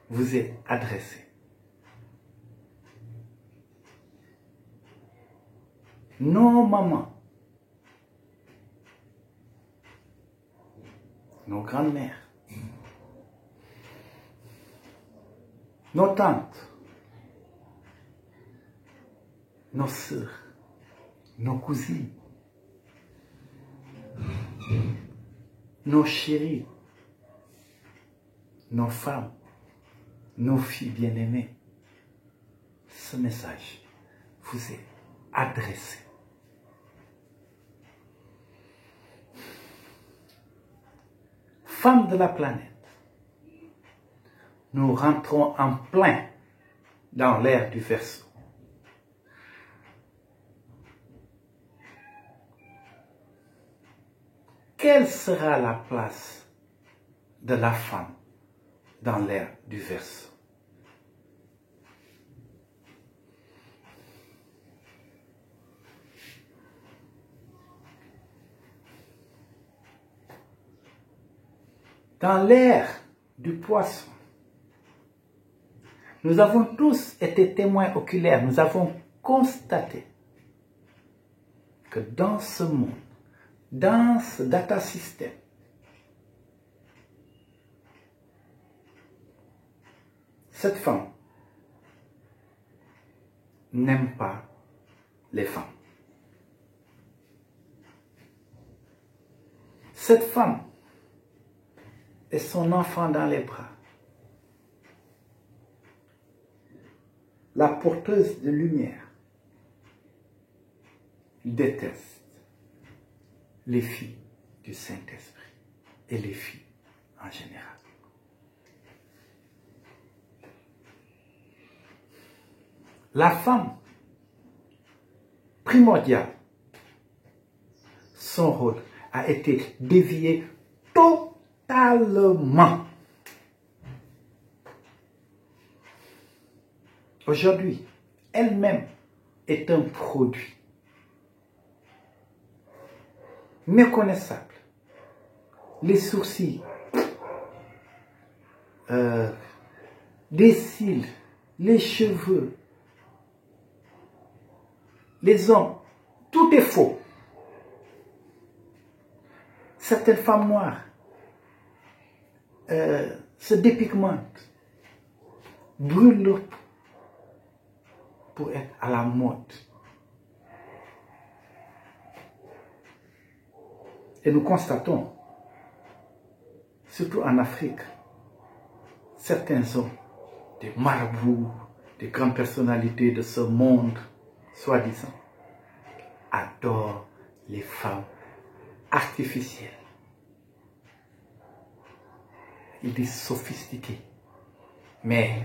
vous est adressée. Nos mamans, nos grands-mères, nos tantes, nos sœurs, nos cousines, nos chéris, nos femmes, nos filles bien-aimées. Ce message vous est adressé. Femmes de la planète, nous rentrons en plein dans l'ère du Verseau. Quelle sera la place de la femme dans l'ère du Verseau? Dans l'ère du Poisson, nous avons tous été témoins oculaires, nous avons constaté que dans ce monde, dans ce data system, cette femme n'aime pas les femmes. Cette femme et son enfant dans les bras, la porteuse de lumière, déteste les filles du Saint-Esprit et les filles en général. La femme primordiale, son rôle a été dévié totalement. Aujourd'hui, elle-même est un produit méconnaissable. Les sourcils, les cils, les cheveux, les ongles, tout est faux. Certaines femmes noires se dépigmentent, brûlent leur peau pour être à la mode. Et nous constatons, surtout en Afrique, certains hommes, des marabouts, des grandes personnalités de ce monde, soi-disant, adorent les femmes artificielles. Ils disent sophistiquées, mais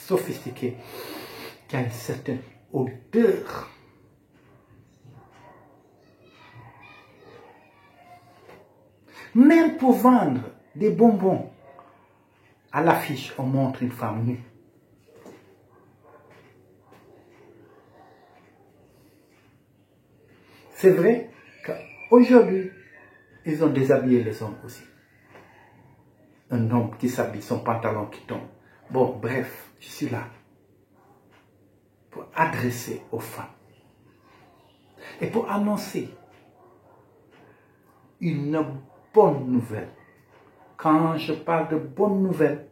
sophistiquées qui a une certaine odeur. Même pour vendre des bonbons, à l'affiche, on montre une femme nue. C'est vrai qu'aujourd'hui, ils ont déshabillé les hommes aussi. Un homme qui s'habille, son pantalon qui tombe. Bon, bref, je suis là pour adresser aux femmes et pour annoncer une bonne nouvelle. Quand je parle de bonne nouvelle,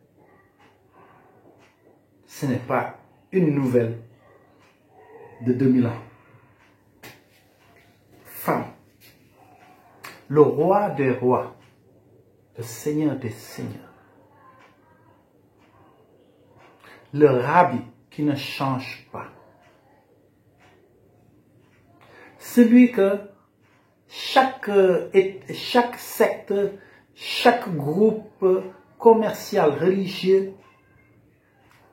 ce n'est pas une nouvelle de 2000 ans. Femme, le roi des rois, le Seigneur des seigneurs, le rabbi qui ne change pas, celui que chaque secte, chaque groupe commercial, religieux,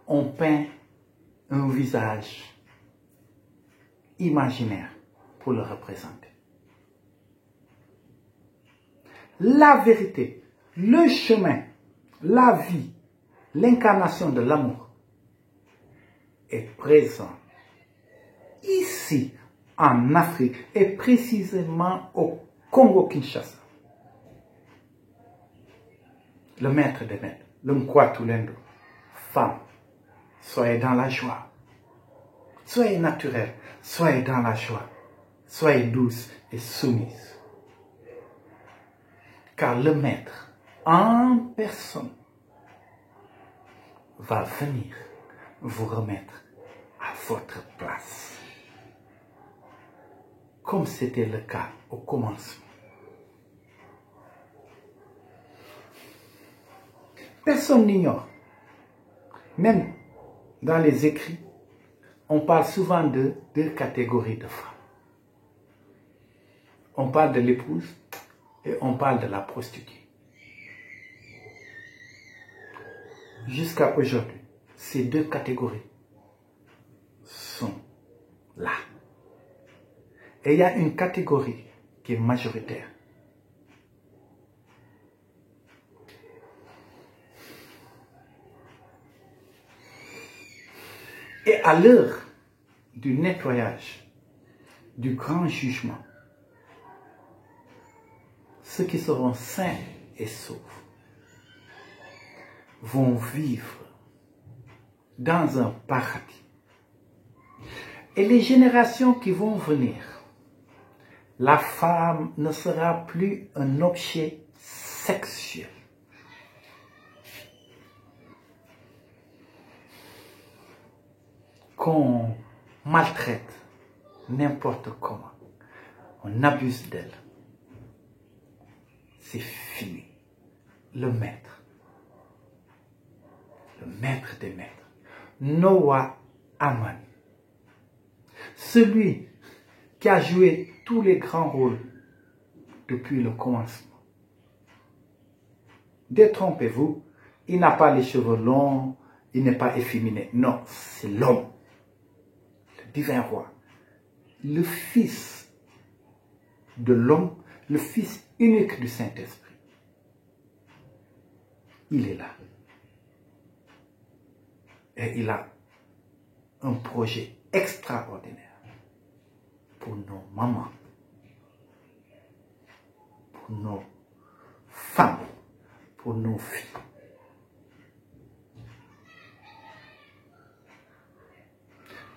ont peint un visage imaginaire pour le représenter. La vérité, le chemin, la vie, l'incarnation de l'amour est présent ici en Afrique et précisément au Congo-Kinshasa. Le maître des maîtres, le Mkwatulendo, Femmes, soyez dans la joie. Soyez naturelles, soyez dans la joie. Soyez douces et soumises. Car le Maître, en personne, va venir vous remettre à votre place. Comme c'était le cas au commencement. Personne n'ignore. Même dans les écrits, on parle souvent de deux catégories de femmes. On parle de l'épouse et on parle de la prostituée. Jusqu'à aujourd'hui, ces deux catégories sont là. Et il y a une catégorie qui est majoritaire. Et à l'heure du nettoyage, du grand jugement, ceux qui seront sains et saufs vont vivre dans un paradis. Et les générations qui vont venir, la femme ne sera plus un objet sexuel. Qu'on maltraite n'importe comment, on abuse d'elle. C'est fini. Le Maître des maîtres, Noah Amani, celui qui a joué tous les grands rôles depuis le commencement. Détrompez-vous, il n'a pas les cheveux longs, il n'est pas efféminé. Non, c'est l'homme, le divin roi, le fils de l'homme, le fils unique du Saint-Esprit. Il est là. Et il a un projet extraordinaire pour nos mamans, pour nos femmes, pour nos filles.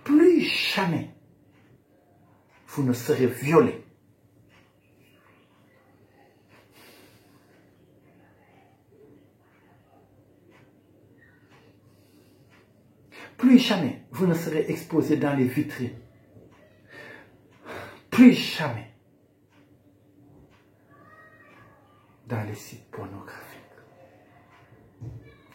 Plus jamais vous ne serez violés. Plus jamais vous ne serez exposé dans les vitrines. Plus jamais dans les sites pornographiques.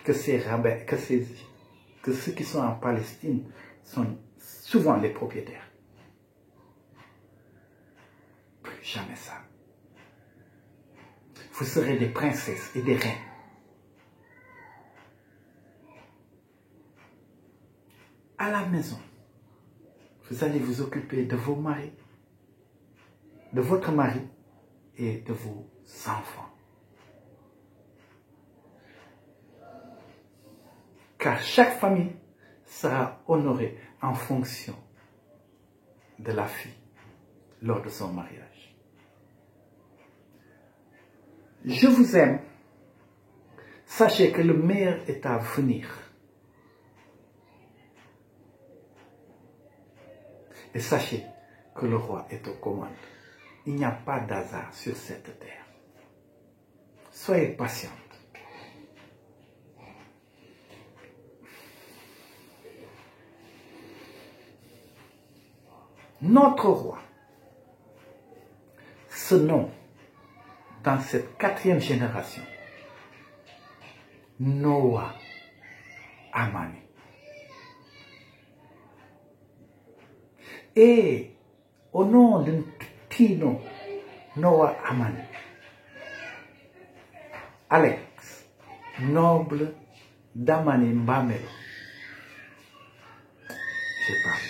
Que ces rabbins, que ceux qui sont en Palestine sont souvent les propriétaires. Plus jamais ça. Vous serez des princesses et des reines. À la maison, vous allez vous occuper de vos maris, de votre mari et de vos enfants. Car chaque famille sera honorée en fonction de la fille lors de son mariage. Je vous aime. Sachez que le meilleur est à venir. Et sachez que le roi est aux commandes. Il n'y a pas d'hasard sur cette terre. Soyez patiente. Notre roi se nomme dans cette 4e génération Noah Amani. Et au nom d'un petit nom, Noah Amani, Alex, noble d'Amani Mbamelo, j'ai parlé.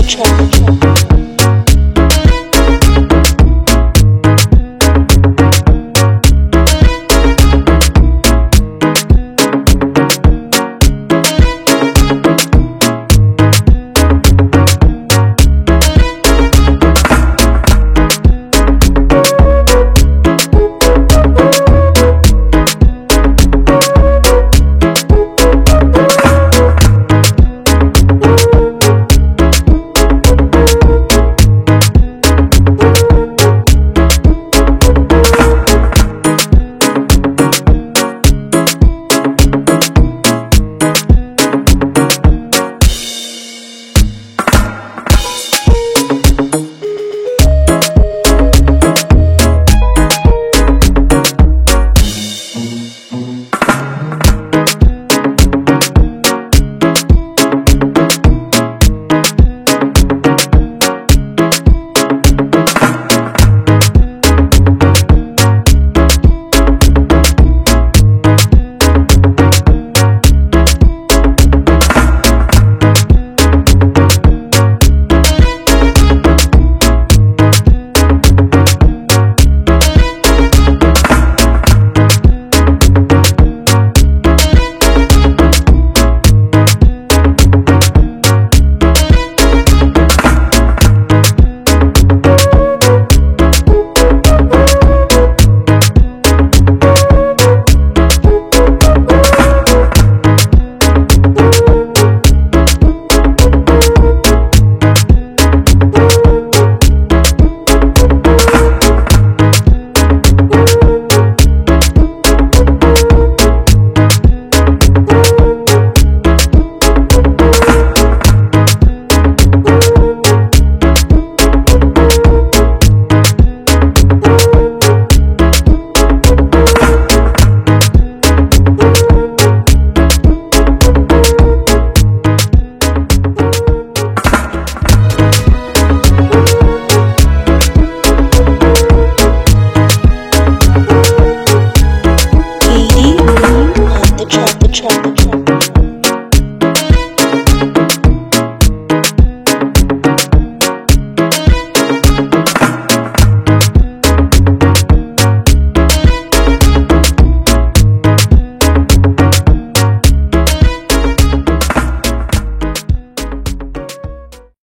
track.